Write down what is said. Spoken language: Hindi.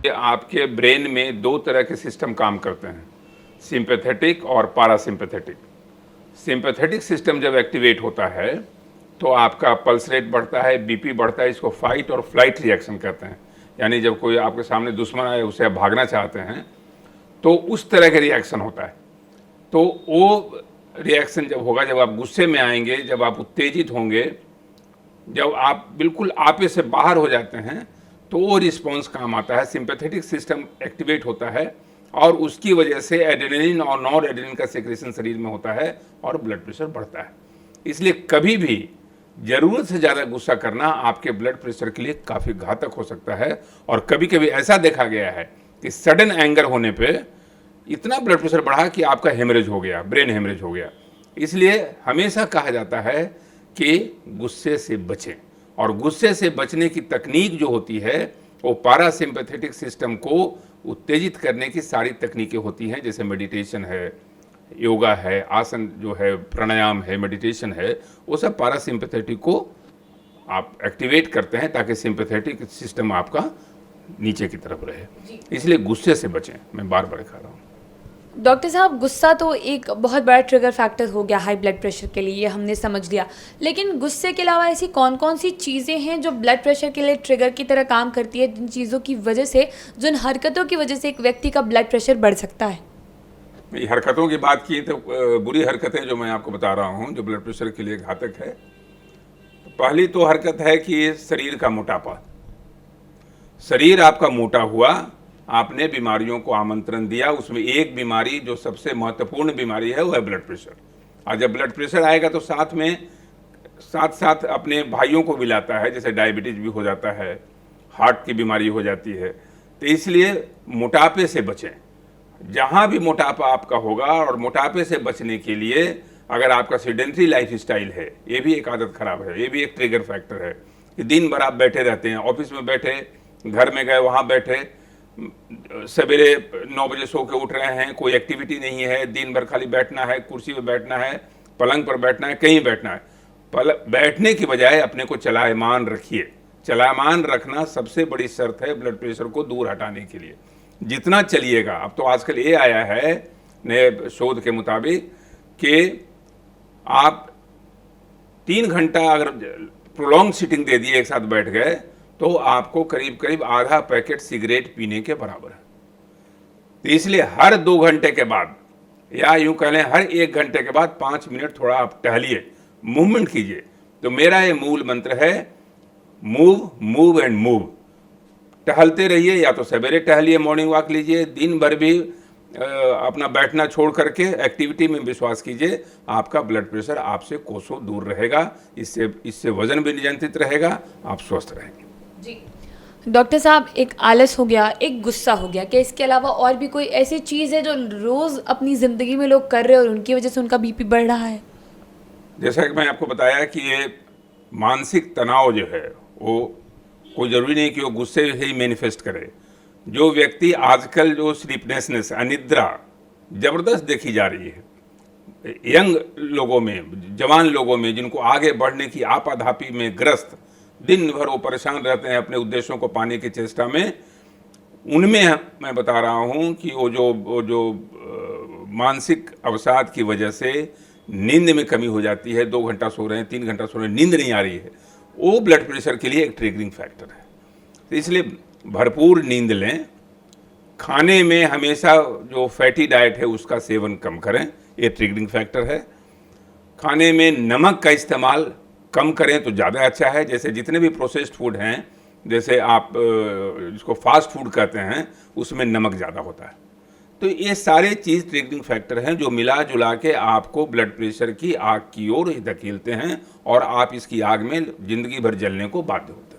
आपके ब्रेन में दो तरह के सिस्टम काम करते हैं, सिंपैथेटिक और पैरासिम्पैथेटिक। सिंपैथेटिक सिस्टम जब एक्टिवेट होता है तो आपका पल्स रेट बढ़ता है, बीपी बढ़ता है। इसको फाइट और फ्लाइट रिएक्शन कहते हैं। यानी जब कोई आपके सामने दुश्मन आए, उसे आप भागना चाहते हैं तो उस तरह का रिएक्शन होता है। तो वो रिएक्शन जब होगा, जब आप गुस्से में आएंगे, जब आप उत्तेजित होंगे, जब आप बिल्कुल आपे से बाहर हो जाते हैं, तो वो रिस्पॉन्स काम आता है। सिंपैथेटिक सिस्टम एक्टिवेट होता है और उसकी वजह से एड्रेनलिन और नॉर एड्रेनलिन का सेक्रेशन शरीर में होता है और ब्लड प्रेशर बढ़ता है। इसलिए कभी भी ज़रूरत से ज़्यादा गुस्सा करना आपके ब्लड प्रेशर के लिए काफ़ी घातक हो सकता है। और कभी कभी ऐसा देखा गया है कि सडन एंगर होने पे इतना ब्लड प्रेशर बढ़ा कि आपका हेमरेज हो गया, ब्रेन हेमरेज हो गया। इसलिए हमेशा कहा जाता है कि गुस्से से बचें, और गुस्से से बचने की तकनीक जो होती है वो पैरासिम्पैथेटिक सिस्टम को उत्तेजित करने की सारी तकनीकें होती हैं, जैसे मेडिटेशन है, योगा है, आसन जो है, प्राणायाम है, मेडिटेशन है। वो सब पैरासिम्पैथेटिक को आप एक्टिवेट करते हैं ताकि सिंपैथेटिक सिस्टम आपका नीचे की तरफ रहे। इसलिए गुस्से से बचें, मैं बार बार कह रहा हूँ। डॉक्टर साहब, गुस्सा तो एक बहुत बड़ा ट्रिगर फैक्टर हो गया हाई ब्लड प्रेशर के लिए, ये हमने समझ लिया। लेकिन गुस्से के अलावा ऐसी कौन कौन सी चीज़ें हैं जो ब्लड प्रेशर के लिए ट्रिगर की तरह काम करती है, जिन चीज़ों की वजह से, जिन हरकतों की वजह से एक व्यक्ति का ब्लड प्रेशर बढ़ सकता है? हरकतों की बात की तो बुरी हरकतें जो मैं आपको बता रहा हूँ जो ब्लड प्रेशर के लिए घातक है, पहली तो हरकत है कि शरीर का मोटापा। शरीर आपका मोटा हुआ, आपने बीमारियों को आमंत्रण दिया। उसमें एक बीमारी जो सबसे महत्वपूर्ण बीमारी है वो है ब्लड प्रेशर। और जब ब्लड प्रेशर आएगा तो साथ साथ अपने भाइयों को भी लाता है, जैसे डायबिटीज भी हो जाता है, हार्ट की बीमारी हो जाती है। तो इसलिए मोटापे से बचें। जहाँ भी मोटापा आपका होगा, और मोटापे से बचने के लिए अगर आपका सेडेंट्री लाइफ स्टाइल है, ये भी एक आदत खराब है, ये भी एक ट्रिगर फैक्टर है कि दिन भर आप बैठे रहते हैं, ऑफिस में बैठे, घर में गए वहाँ बैठे, सवेरे 9 बजे सो के उठ रहे हैं, कोई एक्टिविटी नहीं है, दिन भर खाली बैठना है, कुर्सी पर बैठना है, पलंग पर बैठना है, कहीं बैठना है। बैठने की बजाय अपने को चलायमान रखिए। चलायमान रखना सबसे बड़ी शर्त है ब्लड प्रेशर को दूर हटाने के लिए। जितना चलिएगा, अब तो आजकल ये आया है नए शोध के मुताबिक कि आप 3 घंटा अगर प्रोलॉन्ग सिटिंग दे दिए, एक साथ बैठ गए, तो आपको करीब करीब आधा पैकेट सिगरेट पीने के बराबर है। तो इसलिए हर 2 घंटे के बाद, या यूं कह लें हर 1 घंटे के बाद 5 मिनट थोड़ा आप टहलिए, मूवमेंट कीजिए। तो मेरा ये मूल मंत्र है, मूव मूव एंड मूव। टहलते रहिए, या तो सवेरे टहलिए, मॉर्निंग वॉक लीजिए, दिन भर भी अपना बैठना छोड़ करके एक्टिविटी में विश्वास कीजिए। आपका ब्लड प्रेशर आपसे कोसों दूर रहेगा। इससे वजन भी नियंत्रित रहेगा, आप स्वस्थ रहेंगे। जी डॉक्टर साहब, एक आलस हो गया, एक गुस्सा हो गया, क्या इसके अलावा और भी कोई ऐसी चीज़ है जो रोज़ अपनी ज़िंदगी में लोग कर रहे हैं और उनकी वजह से उनका बीपी बढ़ रहा है? जैसा कि मैं आपको बताया कि ये मानसिक तनाव जो है वो कोई ज़रूरी नहीं कि वो गुस्से से ही मैनिफेस्ट करे। जो व्यक्ति आजकल जो स्लीपनेसनेस, अनिद्रा ज़बरदस्त देखी जा रही है यंग लोगों में, जवान लोगों में, जिनको आगे बढ़ने की आपाधापी में ग्रस्त, दिन भर वो परेशान रहते हैं अपने उद्देश्यों को पाने की चेष्टा में, उनमें मैं बता रहा हूँ कि वो जो मानसिक अवसाद की वजह से नींद में कमी हो जाती है, 2 घंटा सो रहे हैं, 3 घंटा सो रहे हैं, नींद नहीं आ रही है, वो ब्लड प्रेशर के लिए एक ट्रिगरिंग फैक्टर है। तो इसलिए भरपूर नींद लें। खाने में हमेशा जो फैटी डाइट है उसका सेवन कम करें, ये ट्रिगरिंग फैक्टर है। खाने में नमक का इस्तेमाल कम करें तो ज़्यादा अच्छा है। जैसे जितने भी प्रोसेस्ड फूड हैं, जैसे आप जिसको फास्ट फूड कहते हैं, उसमें नमक ज़्यादा होता है। तो ये सारे चीज़ ट्रिगरिंग फैक्टर हैं जो मिला जुला के आपको ब्लड प्रेशर की आग की ओर धकेलते हैं और आप इसकी आग में ज़िंदगी भर जलने को बाध्य होते हैं।